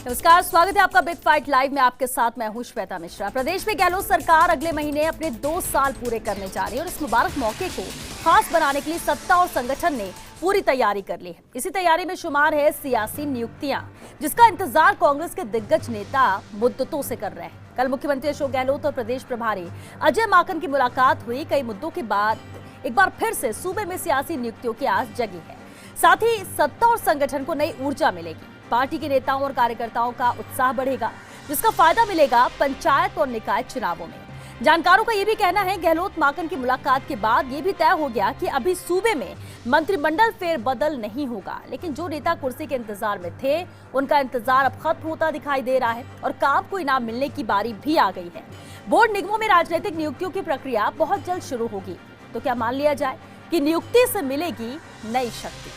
नमस्कार, स्वागत है आपका बिग फाइट लाइव में। आपके साथ मैं हूं श्वेता मिश्रा। प्रदेश में गहलोत सरकार अगले महीने अपने 2 साल पूरे करने जा रही है और इस मुबारक मौके को खास बनाने के लिए सत्ता और संगठन ने पूरी तैयारी कर ली है। इसी तैयारी में शुमार है सियासी नियुक्तियां, जिसका इंतजार कांग्रेस के दिग्गज नेता मुद्दतों से कर रहे हैं। कल मुख्यमंत्री अशोक गहलोत और प्रदेश प्रभारी अजय माकन की मुलाकात हुई। कई मुद्दों के बाद एक बार फिर से सूबे में सियासी नियुक्तियों की आस जगी है। साथ ही सत्ता और संगठन को नई ऊर्जा मिलेगी। पार्टी के नेताओं और कार्यकर्ताओं का उत्साह बढ़ेगा, जिसका फायदा मिलेगा पंचायत और निकाय चुनावों में। जानकारों का यह भी कहना है, गहलोत माकन की मुलाकात के बाद यह भी तय हो गया कि अभी सूबे में मंत्रिमंडल फेरबदल नहीं होगा, लेकिन जो नेता कुर्सी के इंतजार में थे उनका इंतजार अब खत्म होता दिखाई दे रहा है और काम को इनाम मिलने की बारी भी आ गई है। बोर्ड निगमों में राजनीतिक नियुक्तियों की प्रक्रिया बहुत जल्द शुरू होगी। तो क्या मान लिया जाए कि नियुक्ति से मिलेगी नई शक्ति?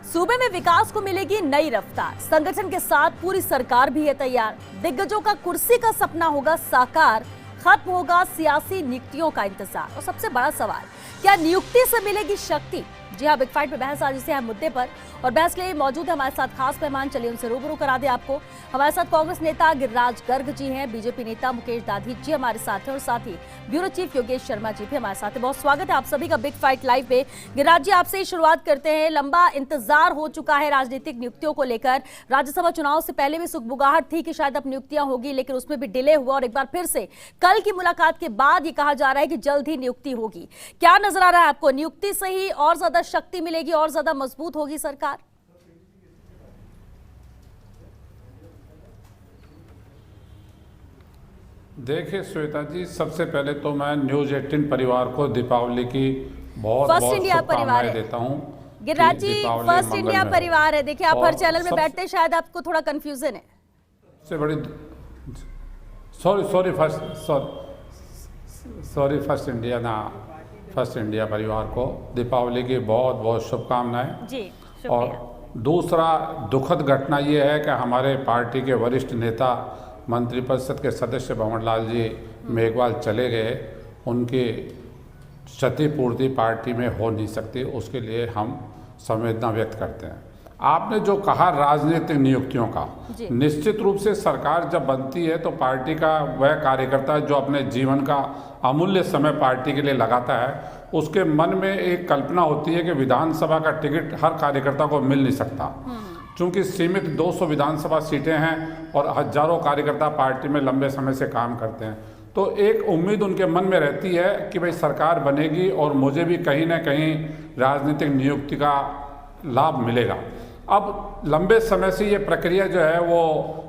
सूबे में विकास को मिलेगी नई रफ्तार। संगठन के साथ पूरी सरकार भी है तैयार। दिग्गजों का कुर्सी का सपना होगा साकार। खत्म होगा सियासी नियुक्तियों का इंतजार। और सबसे बड़ा सवाल, क्या नियुक्ति से मिलेगी शक्ति? जी हाँ, बिग फाइट में बहस आज इस अहम मुद्दे पर, और बहस के लिए मौजूद है हमारे साथ खास मेहमान। चलिए उनसे रूबरू करा दे आपको। हमारे साथ कांग्रेस नेता गिरिराज गर्ग जी हैं, बीजेपी नेता मुकेश दाधी जी हमारे साथ हैं, और साथ ही ब्यूरो चीफ योगेश शर्मा जी भी हमारे साथ हैं। बहुत स्वागत है आप सभी का बिग फाइट लाइव पे। गिरिराज जी, आपसे ही शुरुआत करते हैं। लंबा इंतजार हो चुका है राजनीतिक नियुक्तियों को लेकर। राज्यसभा चुनाव से पहले भी सुगबुगाहट थी कि शायद अब नियुक्तियां होगी, लेकिन उसमें भी डिले हुआ और एक बार फिर से कल की मुलाकात के बाद ये कहा जा रहा है कि जल्द ही नियुक्ति होगी। क्या नजर आ रहा है आपको? नियुक्ति से ही और ज्यादा शक्ति मिलेगी, और ज्यादा मजबूत होगी सरकार? देखिए श्वेता जी, सबसे पहले तो मैं न्यूज 18 परिवार को दीपावली की बहुत बहुत शुभकामनाएं देता हूं। गिरिराज जी, फर्स्ट इंडिया परिवार है। देखिए, आप हर चैनल में बैठते हैं, शायद आपको थोड़ा कंफ्यूजन है। सबसे बड़ी फर्स्ट इंडिया परिवार को दीपावली की बहुत बहुत शुभकामनाएं जी। और दूसरा दुखद घटना ये है कि हमारे पार्टी के वरिष्ठ नेता मंत्रिपरिषद के सदस्य भंवरलाल जी मेघवाल चले गए। उनकी क्षतिपूर्ति पार्टी में हो नहीं सकती, उसके लिए हम संवेदना व्यक्त करते हैं। आपने जो कहा राजनीतिक नियुक्तियों का, निश्चित रूप से सरकार जब बनती है तो पार्टी का वह कार्यकर्ता जो अपने जीवन का अमूल्य समय पार्टी के लिए लगाता है, उसके मन में एक कल्पना होती है कि विधानसभा का टिकट हर कार्यकर्ता को मिल नहीं सकता। चूँकि सीमित 200 विधानसभा सीटें हैं और हजारों कार्यकर्ता पार्टी में लंबे समय से काम करते हैं, तो एक उम्मीद उनके मन में रहती है कि भाई सरकार बनेगी और मुझे भी कहीं ना कहीं राजनीतिक नियुक्ति का लाभ मिलेगा। अब लंबे समय से ये प्रक्रिया जो है वो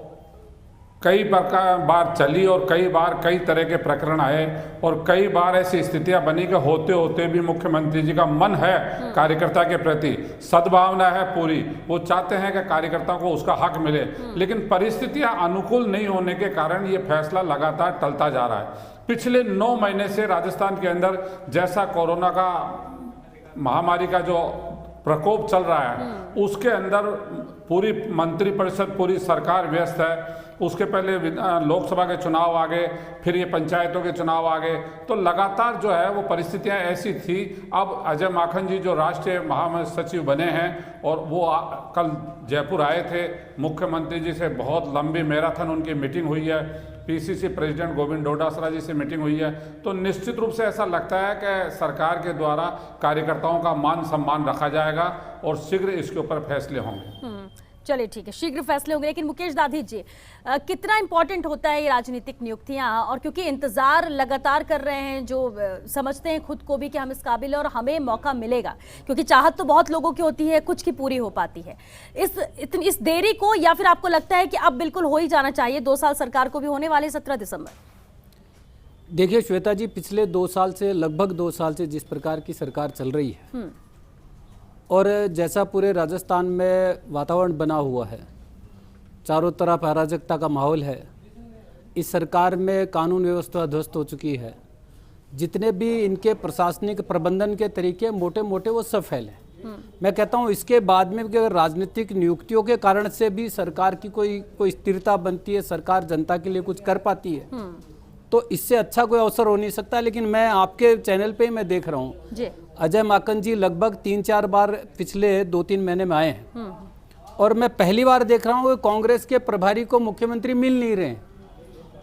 कई बार चली और कई बार कई तरह के प्रकरण आए और कई बार ऐसी स्थितियां बनी कि होते होते भी मुख्यमंत्री जी का मन है कार्यकर्ता के प्रति, सद्भावना है पूरी, वो चाहते हैं कि कार्यकर्ता को उसका हक मिले, लेकिन परिस्थितियां अनुकूल नहीं होने के कारण ये फैसला लगातार टलता जा रहा है। पिछले 9 महीने से राजस्थान के अंदर जैसा कोरोना का महामारी का जो प्रकोप चल रहा है, उसके अंदर पूरी मंत्रिपरिषद पूरी सरकार व्यस्त है। उसके पहले लोकसभा के चुनाव आ गए, फिर ये पंचायतों के चुनाव आ गए, तो लगातार जो है वो परिस्थितियां ऐसी थी। अब अजय माकन जी जो राष्ट्रीय महासचिव बने हैं और वो कल जयपुर आए थे, मुख्यमंत्री जी से बहुत लंबी मैराथन उनकी मीटिंग हुई है, पीसीसी प्रेसिडेंट गोविंद डोटासरा जी से मीटिंग हुई है, तो निश्चित रूप से ऐसा लगता है कि सरकार के द्वारा कार्यकर्ताओं का मान सम्मान रखा जाएगा और शीघ्र इसके ऊपर फैसले होंगे। चलिए ठीक है, शीघ्र फैसले होंगे। लेकिन मुकेश दाधी जी, कितना इंपॉर्टेंट होता है ये राजनीतिक नियुक्तियां? और क्योंकि इंतजार लगातार कर रहे हैं, जो समझते हैं खुद को भी कि हम इस काबिल हैं और हमें मौका मिलेगा, क्योंकि चाहत तो बहुत लोगों की होती है, कुछ की पूरी हो पाती है। इस देरी को, या फिर आपको लगता है कि अब बिल्कुल हो ही जाना चाहिए? 2 साल सरकार को भी होने वाले 17 दिसंबर। देखिए श्वेता जी, पिछले 2 साल से, लगभग 2 साल से जिस प्रकार की सरकार चल रही है और जैसा पूरे राजस्थान में वातावरण बना हुआ है, चारों तरफ अराजकता का माहौल है, इस सरकार में कानून व्यवस्था ध्वस्त हो चुकी है। जितने भी इनके प्रशासनिक प्रबंधन के तरीके मोटे मोटे वो सब फैल हैं। मैं कहता हूं इसके बाद में भी अगर राजनीतिक नियुक्तियों के कारण से भी सरकार की कोई स्थिरता बनती है, सरकार जनता के लिए कुछ कर पाती है, तो इससे अच्छा कोई अवसर हो नहीं सकता। लेकिन मैं आपके चैनल पे ही मैं देख रहा हूँ अजय माकन जी लगभग 3-4 बार पिछले 2-3 महीने में आए हैं और मैं पहली बार देख रहा हूँ कि कांग्रेस के प्रभारी को मुख्यमंत्री मिल नहीं रहे हैं।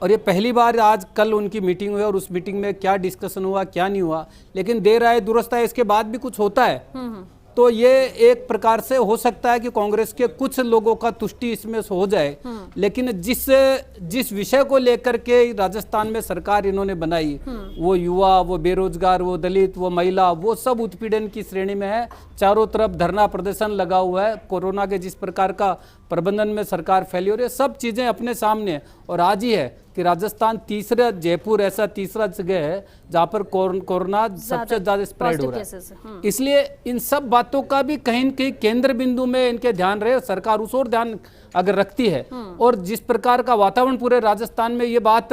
और ये पहली बार आज कल उनकी मीटिंग हुई और उस मीटिंग में क्या डिस्कशन हुआ क्या नहीं हुआ, लेकिन देर आए दुरुस्त आए, इसके बाद भी कुछ होता है तो ये एक प्रकार से हो सकता है कि कांग्रेस के कुछ लोगों का तुष्टि इसमें हो जाए। लेकिन जिस विषय को लेकर के राजस्थान में सरकार इन्होंने बनाई, वो युवा, वो बेरोजगार, वो दलित, वो महिला, वो सब उत्पीड़न की श्रेणी में है। चारों तरफ धरना प्रदर्शन लगा हुआ है। कोरोना के जिस प्रकार का प्रबंधन में सरकार फैली हो रही है, सब चीजें अपने सामने है। और आज ही है कि राजस्थान तीसरा, जयपुर ऐसा तीसरा जगह है जहां पर कोरोना सबसे ज्यादा स्प्रेड हो रहा है। इसलिए इन सब बातों का भी कहीं न कहीं केंद्र बिंदु में इनके ध्यान रहे, सरकार उस ओर ध्यान अगर रखती है। और जिस प्रकार का वातावरण पूरे राजस्थान में, ये बात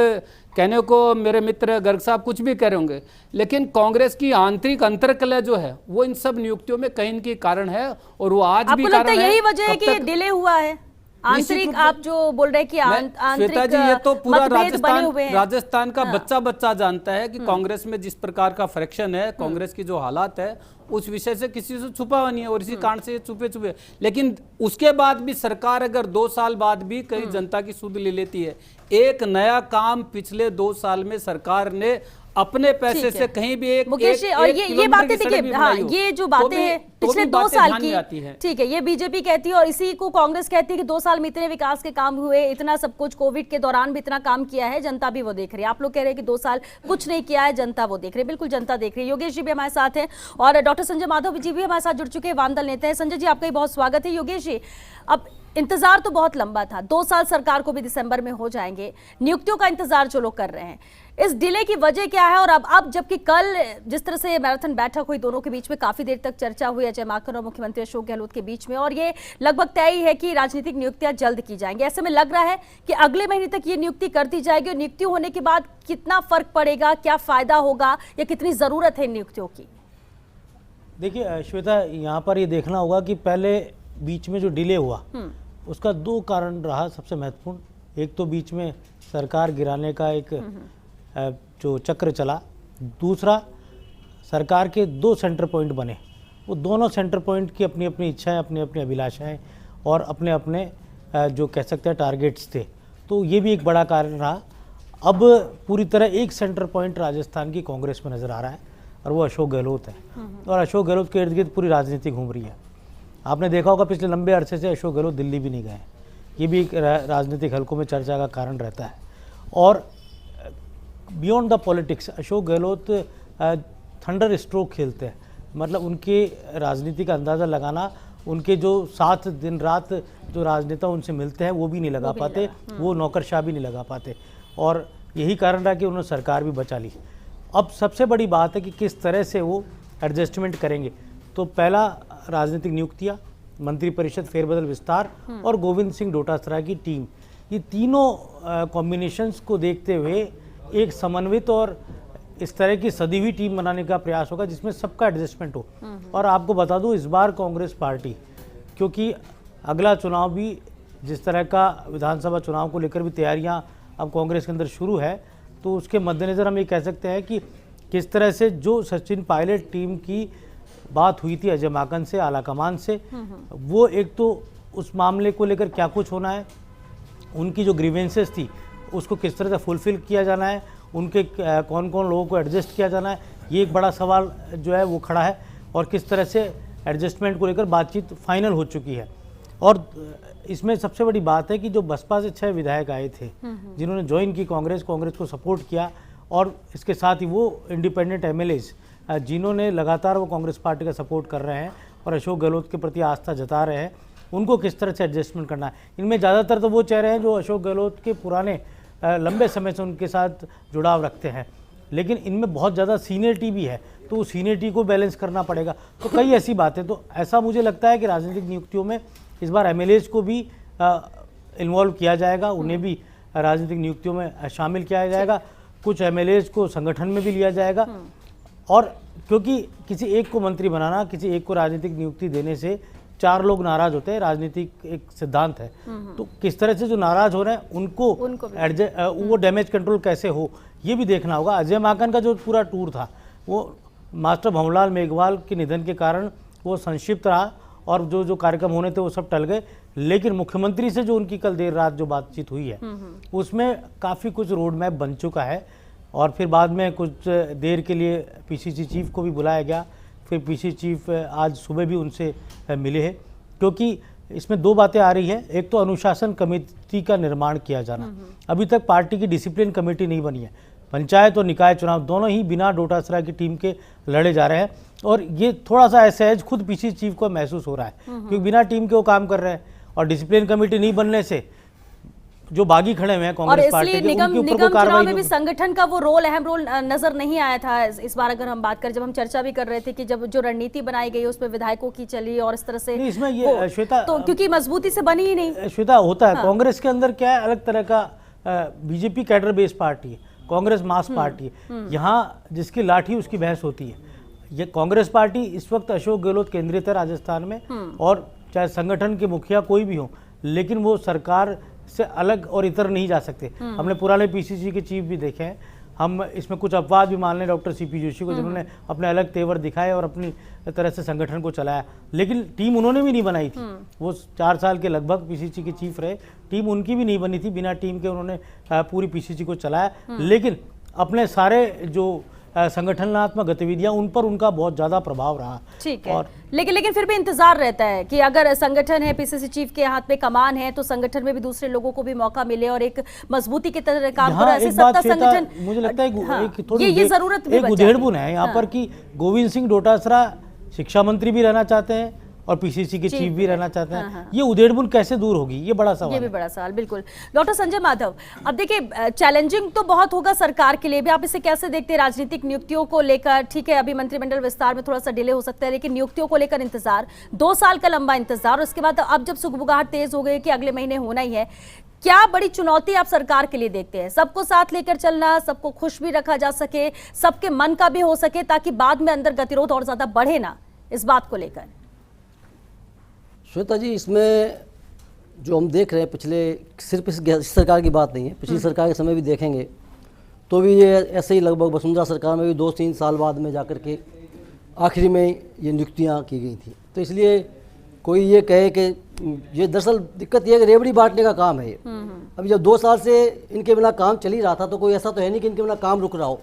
कहने को मेरे मित्र गर्ग साहब कुछ भी कह रहे होंगे, लेकिन कांग्रेस की आंतरिक अंतर्कलह जो है वो इन सब नियुक्तियों में कहीं न कहीं कारण है। और वो आज भी कारण है। यही वजह है कि ये डिले हुआ है आंतरिक, आप जो बोल रहे हैं कि आंतरिक श्वेता जी, ये तो पूरा राजस्थान राजस्थान का बच्चा जानता है कि कांग्रेस में जिस प्रकार का फ्रैक्शन है, कांग्रेस की जो हालात है, उस विषय से किसी से छुपा हुआ नहीं है और इसी कारण से ये छुपे। लेकिन उसके बाद भी सरकार अगर 2 साल बाद भी कहीं जनता की सुध ले लेती है, एक नया काम पिछले 2 साल में सरकार ने अपने पैसे से कहीं भी एक मुकेश एक, और एक ये बातें देखिए, हाँ, ये जो बातें हैं पिछले 2 साल की, ठीक है, ये बीजेपी कहती है और इसी को कांग्रेस कहती है कि 2 साल में इतने विकास के काम हुए, इतना सब कुछ, कोविड के दौरान भी इतना काम किया है, जनता भी वो देख रही है। आप लोग कह रहे हैं कि 2 साल कुछ नहीं किया है, जनता वो देख रही है। बिल्कुल जनता देख रही है। योगेश जी भी हमारे साथ हैं और डॉक्टर संजय माधव जी भी हमारे साथ जुड़ चुके हैं, वामदल नेता है। संजय जी, आपका ही बहुत स्वागत है। योगेश जी, अब इंतजार तो बहुत लंबा था, 2 साल सरकार को भी दिसंबर में हो जाएंगे, नियुक्तियों का इंतजार जो लोग कर रहे हैं, इस डिले की वजह क्या है? और अब जबकि कल जिस तरह से मैराथन बैठक हुई, दोनों के बीच में काफी देर तक चर्चा हुई अजय माकन और मुख्यमंत्री अशोक गहलोत के बीच में, और ये लगभग तय ही है कि राजनीतिक नियुक्तियां जल्द की जाएंगी। ऐसे में लग रहा है कि अगले महीने तक ये नियुक्ति कर दी जाएगी और नियुक्ति होने के बाद कितना फर्क पड़ेगा, क्या फायदा होगा या कितनी जरूरत है इन नियुक्तियों की? देखिए श्वेता, यहाँ पर ये देखना होगा कि पहले बीच में जो डिले हुआ उसका 2 कारण रहा सबसे महत्वपूर्ण। एक तो बीच में सरकार गिराने का एक जो चक्र चला, दूसरा सरकार के 2 सेंटर पॉइंट बने। वो दोनों सेंटर पॉइंट की अपनी अपनी इच्छाएं, अपनी अपनी अभिलाषाएं और अपने अपने जो कह सकते हैं टारगेट्स थे, तो ये भी एक बड़ा कारण रहा। अब पूरी तरह एक सेंटर पॉइंट राजस्थान की कांग्रेस में नज़र आ रहा है और वो अशोक गहलोत है। और अशोक गहलोत के इर्द गिर्द पूरी राजनीति घूम रही है। आपने देखा होगा पिछले लंबे अरसे से अशोक गहलोत दिल्ली भी नहीं गए। ये भी एक राजनीतिक हलकों में चर्चा का कारण रहता है। और beyond the politics Ashok Gehlot thunder stroke खेलते हैं, मतलब उनके राजनीति का अंदाज़ा लगाना, उनके जो 7 दिन रात जो राजनेता उनसे मिलते हैं वो भी नहीं लगा पाते, वो नौकरशाह भी नहीं लगा पाते। और यही कारण रहा कि उन्होंने सरकार भी बचा ली। अब सबसे बड़ी बात है कि किस तरह से वो एडजस्टमेंट करेंगे। तो पहला राजनीतिक नियुक्तियाँ, मंत्रिपरिषद फेरबदल विस्तार और गोविंद सिंह डोटासरा की टीम, ये तीनों कॉम्बिनेशंस को देखते हुए एक समन्वित और इस तरह की सदी हुई टीम बनाने का प्रयास होगा जिसमें सबका एडजस्टमेंट हो। और आपको बता दूं, इस बार कांग्रेस पार्टी, क्योंकि अगला चुनाव भी जिस तरह का विधानसभा चुनाव को लेकर भी तैयारियां अब कांग्रेस के अंदर शुरू है, तो उसके मद्देनज़र हम ये कह सकते हैं कि किस तरह से जो सचिन पायलट टीम की बात हुई थी अजय माकन से, आलाकमान से, वो एक तो उस मामले को लेकर क्या कुछ होना है, उनकी जो ग्रीवेंसेस थी उसको किस तरह से फुलफिल किया जाना है, उनके कौन कौन लोगों को एडजस्ट किया जाना है, ये एक बड़ा सवाल जो है वो खड़ा है। और किस तरह से एडजस्टमेंट को लेकर बातचीत फाइनल हो चुकी है। और इसमें सबसे बड़ी बात है कि जो बसपा से 6 विधायक आए थे जिन्होंने ज्वाइन की कांग्रेस को सपोर्ट किया, और इसके साथ ही वो इंडिपेंडेंट एमएलएज जिन्होंने लगातार वो कांग्रेस पार्टी का सपोर्ट कर रहे हैं और अशोक गहलोत के प्रति आस्था जता रहे हैं, उनको किस तरह से एडजस्टमेंट करना है। इनमें ज़्यादातर तो वो चेहरे हैं जो अशोक गहलोत के पुराने लंबे समय से उनके साथ जुड़ाव रखते हैं, लेकिन इनमें बहुत ज़्यादा सीनियरिटी भी है, तो उस सीनियरिटी को बैलेंस करना पड़ेगा। तो कई ऐसी बातें, तो ऐसा मुझे लगता है कि राजनीतिक नियुक्तियों में इस बार एमएलएज को भी इन्वॉल्व किया जाएगा, उन्हें भी राजनीतिक नियुक्तियों में शामिल किया जाएगा, कुछ एमएलएज को संगठन में भी लिया जाएगा। और क्योंकि किसी एक को मंत्री बनाना, किसी एक को राजनीतिक नियुक्ति देने से 4 लोग नाराज होते हैं, राजनीतिक एक सिद्धांत है। तो किस तरह से जो नाराज हो रहे हैं उनको वो डैमेज कंट्रोल कैसे हो, ये भी देखना होगा। अजय माकन का जो पूरा टूर था वो मास्टर भंवरलाल मेघवाल के निधन के कारण वो संक्षिप्त रहा और जो कार्यक्रम होने थे वो सब टल गए। लेकिन मुख्यमंत्री से जो उनकी कल देर रात जो बातचीत हुई है उसमें काफ़ी कुछ रोड मैप बन चुका है। और फिर बाद में कुछ देर के लिए पीसीसी चीफ को भी बुलाया गया, फिर पीसीसी चीफ आज सुबह भी उनसे मिले हैं, क्योंकि इसमें 2 बातें आ रही है। एक तो अनुशासन कमेटी का निर्माण किया जाना, अभी तक पार्टी की डिसिप्लिन कमेटी नहीं बनी है। पंचायत और निकाय चुनाव दोनों ही बिना डोटासरा की टीम के लड़े जा रहे हैं और ये थोड़ा सा असहज खुद पीसीसी चीफ को महसूस हो रहा है, क्योंकि बिना टीम के वो काम कर रहे हैं और डिसिप्लिन कमेटी नहीं बनने से जो बागी खड़े हुए हैं कांग्रेस पार्टी के, उनके ऊपर कोई निगम कार्रवाई चुनाव में भी संगठन का वो अहम रोल नजर नहीं आया था इस बार। अगर हम बात करें, जब हम चर्चा भी कर रहे थे कि जब जो रणनीति बनाई गई उसमें विधायकों की चली और इस तरह से इसमें ये श्वेता, तो क्योंकि मजबूती से बनी ही नहीं। श्वेता होता है कांग्रेस के अंदर क्या है, अलग तरह का बीजेपी कैडर बेस्ड पार्टी है, कांग्रेस मास पार्टी है। यहाँ जिसकी लाठी उसकी बहस होती है। ये कांग्रेस पार्टी इस वक्त अशोक गहलोत केंद्रित है राजस्थान में, और चाहे संगठन के मुखिया कोई भी हो, लेकिन वो सरकार से अलग और इतर नहीं जा सकते। हमने पुराने पीसीसी के चीफ भी देखे हैं। हम इसमें कुछ अपवाद भी मान लें डॉक्टर सीपी जोशी को, जिन्होंने अपने अलग तेवर दिखाए और अपनी तरह से संगठन को चलाया, लेकिन टीम उन्होंने भी नहीं बनाई थी। वो 4 साल के लगभग पीसीसी के चीफ रहे, टीम उनकी भी नहीं बनी थी। बिना टीम के उन्होंने पूरी पीसीसी को चलाया, लेकिन अपने सारे जो संगठनात्मक गतिविधियां उन पर उनका बहुत ज्यादा प्रभाव रहा। ठीक है, लेकिन फिर भी इंतजार रहता है कि अगर संगठन है, पीसीसी चीफ के हाथ में कमान है, तो संगठन में भी दूसरे लोगों को भी मौका मिले और एक मजबूती की तरह काम करे। ऐसे सत्ता संगठन, मुझे लगता है एक थोड़ी ये जरूरत भी एक उधेड़बुन है यहाँ पर कि गोविंद सिंह डोटासरा शिक्षा मंत्री भी रहना चाहते हैं और पीसीसी के चीफ भी रहना चाहते हैं। ये उधेड़बुन कैसे दूर होगी, ये बड़ा सवाल, ये भी बड़ा सवाल। बिल्कुल डॉक्टर संजय माधव, अब देखिए चैलेंजिंग तो बहुत होगा सरकार के लिए भी। आप इसे कैसे देखते हैं राजनीतिक नियुक्तियों को लेकर? ठीक है, अभी मंत्रिमंडल विस्तार में थोड़ा सा डिले हो सकता है, लेकिन नियुक्तियों को लेकर इंतजार, 2 साल का लंबा इंतजार, और उसके बाद अब जब सुगबुगाहट तेज हो गई कि अगले महीने होना ही है, क्या बड़ी चुनौती आप सरकार के लिए देखते हैं? सबको साथ लेकर चलना, सबको खुश भी रखा जा सके, सबके मन का भी हो सके, ताकि बाद में अंदर गतिरोध और ज्यादा बढ़े ना, इस बात को लेकर। श्वेता जी, इसमें जो हम देख रहे हैं, पिछले सिर्फ इस सरकार की बात नहीं है, पिछली सरकार के समय भी देखेंगे तो भी ये ऐसे ही लगभग वसुंधरा सरकार में भी 2-3 साल बाद में जाकर के आखिरी में ये नियुक्तियाँ की गई थी। तो इसलिए कोई ये कहे कि ये दरअसल दिक्कत ये है कि रेवड़ी बांटने का काम है ये। अभी जब 2 साल से इनके बिना काम चल ही रहा था, तो कोई ऐसा तो है नहीं कि इनके बिना काम रुक रहा हो।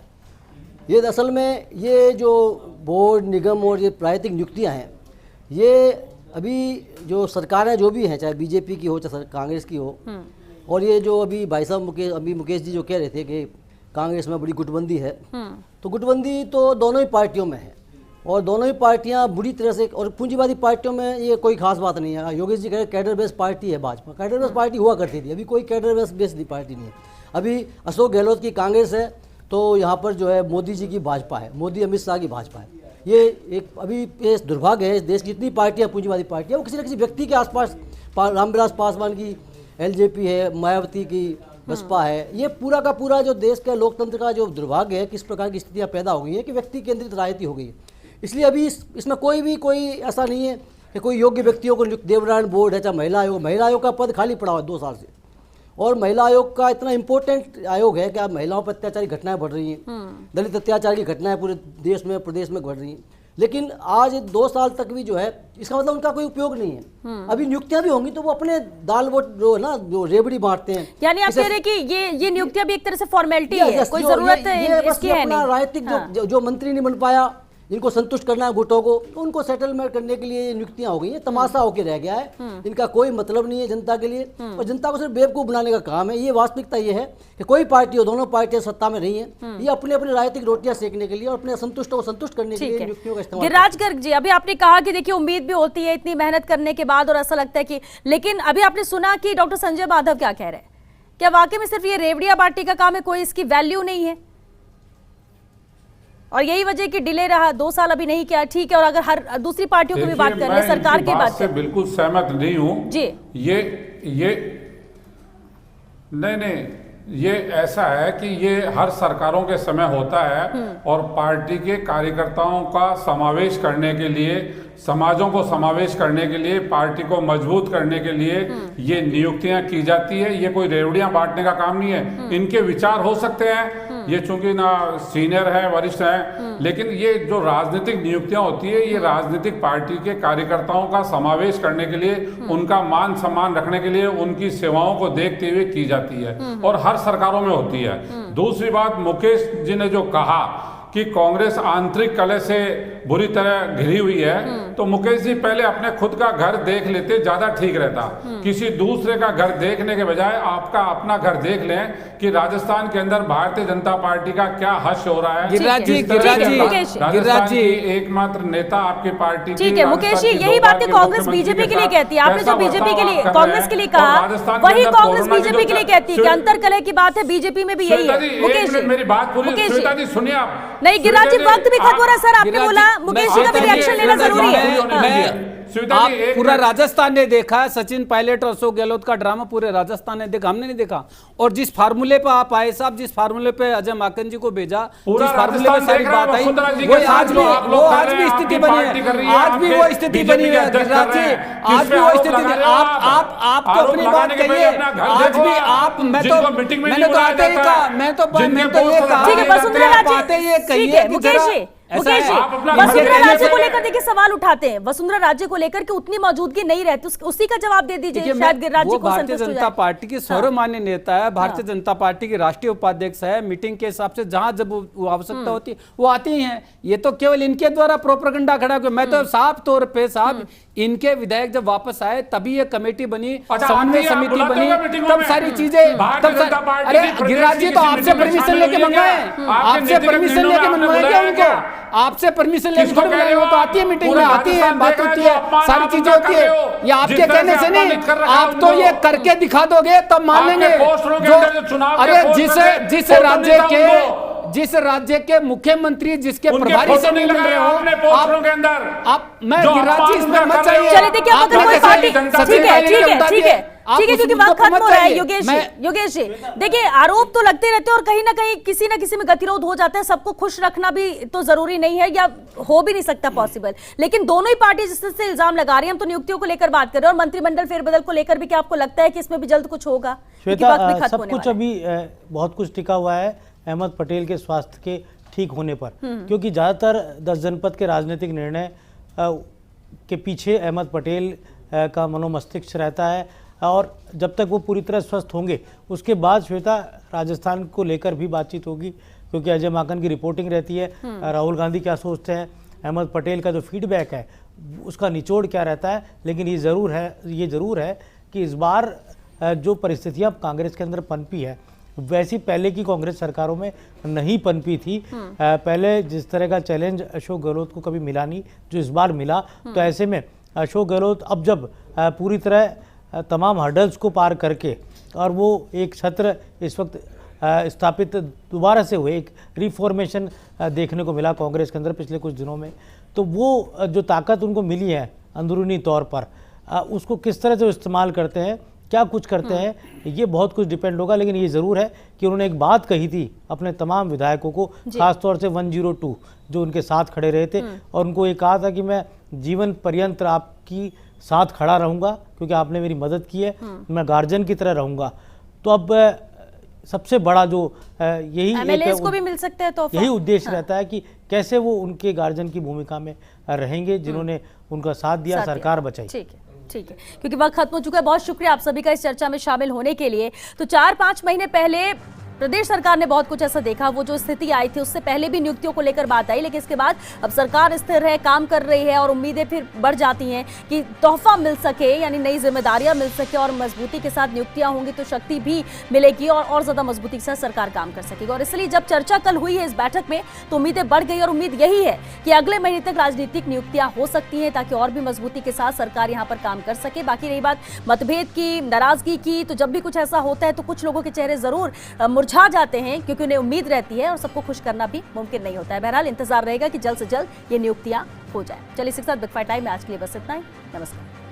ये असल में ये जो बोर्ड, निगम और ये प्राकृतिक नियुक्तियाँ हैं, ये अभी जो सरकारें जो भी हैं, चाहे बीजेपी की हो चाहे कांग्रेस की हो, और ये जो अभी भाई साहब मुकेश जी जो कह रहे थे कि कांग्रेस में बड़ी गुटबंदी है, तो गुटबंदी तो दोनों ही पार्टियों में है और दोनों ही पार्टियां बुरी तरह से, और पूंजीवादी पार्टियों में ये कोई खास बात नहीं है। योगेश जी कह रहे कैडर बेस्ड पार्टी है भाजपा, कैडर बेस्ड पार्टी हुआ करती थी, अभी कोई कैडर बेस्ड पार्टी नहीं है। अभी अशोक गहलोत की कांग्रेस है, तो यहाँ पर जो है मोदी जी की भाजपा है, मोदी अमित शाह की भाजपा है। ये एक अभी ये दुर्भाग्य है, इस देश की जितनी पार्टियां पूंजीवादी पार्टियां, वो किसी न किसी व्यक्ति के आसपास, रामविलास पासवान की एलजेपी है, मायावती की बसपा है, ये पूरा का पूरा जो देश का लोकतंत्र का जो दुर्भाग्य है, किस प्रकार की स्थितियां पैदा हो गई है कि व्यक्ति केंद्रित राजनीति हो गई है। इसलिए अभी इसमें कोई ऐसा नहीं है कि कोई योग्य व्यक्तियों को देवनारायण बोर्ड है, चाहे महिला आयोग का पद खाली पड़ा हुआ है 2 साल से, और महिला आयोग का इतना इंपॉर्टेंट आयोग है कि अब महिलाओं पर अत्याचार की घटनाएं बढ़ रही हैं, दलित अत्याचार की घटनाएं पूरे देश में प्रदेश में बढ़ रही हैं, लेकिन आज 2 साल तक भी जो है, इसका मतलब उनका कोई उपयोग नहीं है। अभी नियुक्तियां भी होंगी तो वो अपने दाल वोट जो है ना, जो रेवड़ी बांटते हैं, यानी आप कह रहे हैं कि ये नियुक्तियां भी एक तरह से फॉर्मेलिटी है, कोई जरूरत इसकी है नहीं। राजनीतिक जो मंत्री नहीं बन पाया, जिनको संतुष्ट करना है गुटों को, तो उनको सेटलमेंट करने के लिए नियुक्तियां हो गई हैं, तमाशा होके रह गया है। इनका कोई मतलब नहीं है जनता के लिए, और जनता को सिर्फ बेवकूफ बनाने का काम है। ये वास्तविकता ये है कि कोई पार्टी हो, दोनों पार्टियां सत्ता में रही हैं, ये अपने अपने राजनीतिक रोटियां सेकने के लिए और अपने असंतुष्ट को संतुष्ट करने के लिए नियुक्तियों का इस्तेमाल। गिरिराज गर्ग जी, अभी आपने कहा कि देखिए उम्मीद भी होती है इतनी मेहनत करने के बाद, और ऐसा लगता है कि, लेकिन अभी आपने सुना कि डॉक्टर संजय माधव क्या कह रहे हैं, क्या वाकई में सिर्फ ये रेवड़िया बांटने का काम है, कोई इसकी वैल्यू नहीं है, और यही वजह कि डिले रहा, 2 साल अभी नहीं किया? ठीक है, और अगर हर दूसरी पार्टियों की भी बात कर ले, सरकार की बात से बिल्कुल सहमत नहीं हूं जी। ये नहीं, ये ऐसा है कि ये हर सरकारों के समय होता है और पार्टी के कार्यकर्ताओं का समावेश करने के लिए, समाजों को समावेश करने के लिए, पार्टी को मजबूत करने के लिए ये नियुक्तियां की जाती है। ये कोई रेवड़ियां बांटने का काम नहीं है। इनके विचार हो सकते हैं, ये चूंकि ना सीनियर है, वरिष्ठ है, लेकिन ये जो राजनीतिक नियुक्तियां होती है ये राजनीतिक पार्टी के कार्यकर्ताओं का समावेश करने के लिए, उनका मान सम्मान रखने के लिए, उनकी सेवाओं को देखते हुए की जाती है और हर सरकारों में होती है। दूसरी बात, मुकेश जी ने जो कहा कि कांग्रेस आंतरिक कलह से बुरी तरह घिरी हुई है, तो मुकेश जी पहले अपने खुद का घर देख लेते, ज्यादा ठीक रहता। किसी दूसरे का घर देखने के बजाय आपका अपना घर देख लें कि राजस्थान के अंदर भारतीय जनता पार्टी का क्या हश्र हो रहा है। गिरिराज जी, राजस्थान की एकमात्र नेता आपकी पार्टी की, ठीक है मुकेश जी, यही बातें कांग्रेस बीजेपी के लिए कहती है। आपने जो बीजेपी के लिए, कांग्रेस के लिए कहा, वही कांग्रेस बीजेपी के लिए कहती है कि अंतर कलह की बात है, बीजेपी में भी यही है। मुकेश जी, मेरी बात पूरी, श्वेता जी सुनिए आप। नहीं गिरिराज जी, वक्त भी खत्म हो रहा है सर, आपने बोला मुकेश जी का भी रिएक्शन लेना जरूरी है। आप पूरा राजस्थान ने देखा, सचिन पायलट और अशोक गहलोत का ड्रामा पूरे राजस्थान ने देखा, हमने नहीं देखा। और जिस फार्मूले पे आप आए साहब, जिस फार्मूले पे अजय माकन जी को भेजा, जिस फार्मूले पे सारी बात आई, वो आज भी स्थिति बनी है, आज भी वो स्थिति बनी है गिरिराज जी, आज भी वो स्थिति। आप तो अपनी बात कहिए, आज भी आप, मैंने तो आते ही कहा, मैं तो ये कहा, ठीक है वसुंधरा आते ये कहिए मुकेश जी, मुकेश जी, वसुंधरा राज्य को लेकर देखिए सवाल उठाते हैं, वसुंधरा राज्य को लेकर कि उतनी मौजूदगी नहीं रहती, उसी का जवाब दे दीजिए, शायद गिरिराज जी को संतुष्ट हो जाए। भारतीय जनता पार्टी की सर्वमान्य नेता है, भारतीय जनता पार्टी की राष्ट्रीय उपाध्यक्ष है, मीटिंग के हिसाब से जहां जब आवश्यकता होती है वो आती हैं। ये तो केवल इनके द्वारा प्रोपेगेंडा खड़ा किया। मैं तो साफ तौर पे साहब, इनके विधायक जब वापस आए तभी ये कमेटी बनी, समन्वय समिति बनी, तब सारी चीजें, अरे गिरिराज जी तो आपसे परमिशन लेके मंगाए, आपसे परमिशन लेके मंगवाए क्या उनको? आपसे परमिशन लेके थोड़ी मंगाए, वो तो आती है मीटिंग में, आती है, बात होती है, सारी चीजें होती है। ये आपके कहने से नहीं, आप तो ये करके दिखा दोगे तब मान लेंगे। अरे जिस राज्य के मुख्यमंत्री, जिसके प्रभारी से नहीं मिल रहे हो आप, मैं गिरिराज जी इसमें मत चाहिए। चलिए देखिए, अगर कोई पार्टी, ठीक है क्योंकि वक्त खत्म हो रहा है। योगेश जी देखिए, आरोप तो लगते रहते हैं और कहीं ना कहीं किसी ना किसी में गतिरोध हो जाता है। सबको खुश रखना भी तो जरूरी नहीं है, या हो भी नहीं सकता पॉसिबल। लेकिन दोनों ही पार्टी जिस तरह से इल्जाम लगा रही है, हम तो नियुक्तियों को लेकर बात कर रहे हैं और मंत्रिमंडल फेरबदल को लेकर भी, क्या आपको लगता है कि इसमें भी जल्द कुछ होगा? श्वेता, सब कुछ अभी बहुत कुछ टिका हुआ है अहमद पटेल के स्वास्थ्य के ठीक होने पर, क्योंकि ज़्यादातर 10 जनपद के राजनीतिक निर्णय के पीछे अहमद पटेल का मनोमस्तिष्क रहता है। और जब तक वो पूरी तरह स्वस्थ होंगे उसके बाद श्वेता राजस्थान को लेकर भी बातचीत होगी, क्योंकि अजय माकन की रिपोर्टिंग रहती है, राहुल गांधी क्या सोचते हैं, अहमद पटेल का जो फीडबैक है उसका निचोड़ क्या रहता है। लेकिन ये ज़रूर है कि इस बार जो परिस्थितियाँ कांग्रेस के अंदर पनपी है वैसी पहले की कांग्रेस सरकारों में नहीं पनपी थी। पहले जिस तरह का चैलेंज अशोक गहलोत को कभी मिला नहीं, जो इस बार मिला, तो ऐसे में अशोक गहलोत अब जब पूरी तरह तमाम हर्डल्स को पार करके, और वो एक छत्र इस वक्त स्थापित दोबारा से हुए, एक रिफॉर्मेशन देखने को मिला कांग्रेस के अंदर पिछले कुछ दिनों में, तो वो जो ताकत उनको मिली है अंदरूनी तौर पर, उसको किस तरह से इस्तेमाल करते हैं, क्या कुछ करते हैं, ये बहुत कुछ डिपेंड होगा। लेकिन ये ज़रूर है कि उन्होंने एक बात कही थी अपने तमाम विधायकों को, खासतौर से 102 जो उनके साथ खड़े रहे थे, और उनको ये कहा था कि मैं जीवन पर्यंत आपकी साथ खड़ा रहूँगा क्योंकि आपने मेरी मदद की है, मैं गार्जियन की तरह रहूँगा। तो अब सबसे बड़ा जो यही को भी मिल सकता है, तो यही उद्देश्य रहता है कि कैसे वो उनके गार्जियन की भूमिका में रहेंगे जिन्होंने उनका साथ दिया, सरकार बचाई। ठीक है, क्योंकि वक्त खत्म हो चुका है। बहुत शुक्रिया आप सभी का इस चर्चा में शामिल होने के लिए। तो 4-5 महीने पहले प्रदेश सरकार ने बहुत कुछ ऐसा देखा, वो जो स्थिति आई थी उससे पहले भी नियुक्तियों को लेकर बात आई, लेकिन इसके बाद अब सरकार स्थिर है, काम कर रही है और उम्मीदें फिर बढ़ जाती हैं कि तोहफा मिल सके, यानी नई जिम्मेदारियां मिल सके और मजबूती के साथ नियुक्तियां होंगी तो शक्ति भी मिलेगी और ज्यादा मजबूती के साथ सरकार काम कर सकेगी। और इसलिए जब चर्चा कल हुई है इस बैठक में तो उम्मीदें बढ़ गई और उम्मीद यही है कि अगले महीने तक राजनीतिक नियुक्तियां हो सकती हैं ताकि और भी मजबूती के साथ सरकार यहाँ पर काम कर सके। बाकी रही बात मतभेद की, नाराजगी की, तो जब भी कुछ ऐसा होता है तो कुछ लोगों के चेहरे जरूर मुरझा जाते हैं क्योंकि उन्हें उम्मीद रहती है और सबको खुश करना भी मुमकिन नहीं होता है। बहरहाल इंतजार रहेगा कि जल्द से जल्द ये नियुक्तियां हो जाए। चलिए इसी के साथ बिग फाइट टाइम में आज के लिए बस इतना ही। नमस्कार।